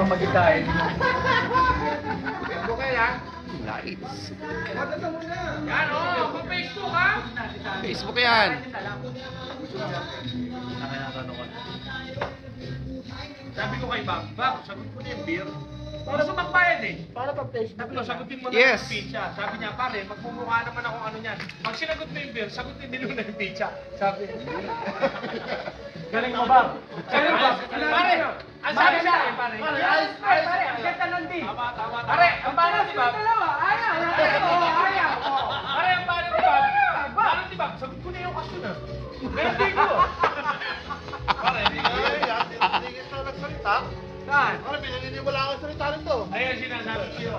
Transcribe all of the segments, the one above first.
kang magkain. Facebook yan. Lights. Matata mo na. Yan o, kung Facebook ha? Facebook yan. Sabi ko kay Bob, sagot ko na yung beer. Para sa magbayad eh. Para pa Facebook. Sabi ko, sagutin mo na Yes. yung pizza. Sabi niya, pare, magmumukha naman ako ano niyan. Pag sinagot mo yung beer, sagutin din mo na yung pizza. Sabi. Galing mo, Bob. Sabi ko, pare, ang sabi niya eh, pare. Pare, ang ganda ng din. Tama. Pare, ang pare ni Bob. Ayaw. Pare, ang pare ni Bob. Pare ni Bob, sagot ko na yung kaso na. Hindi ko. Pare, hindi ko. Hindi ka nagsalita. Saan? Ano, pinaniniwala ako sa salita nito. Ayun, sinasabi ko.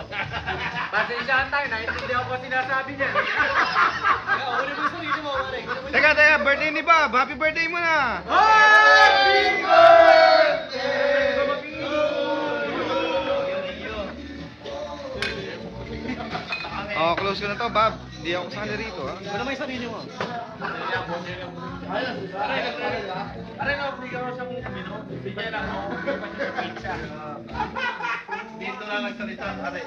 Pasensyahan tayo, naiintindihan ko sinasabi niya. Uri mo yung sarili mo, pare. Teka, birthday ni Bob. Happy birthday mo na. Happy birthday! Oh, close ko na to, Bob. Hindi ako kasali rito, ha. Ano may sarili mo? Pare, na-obligyan ko siyang umino. Bigyan lang ako. Pizza. Dito lang nagsalita, pare.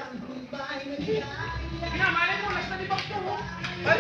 Sige na, malay mo, nasa libang to. Ay,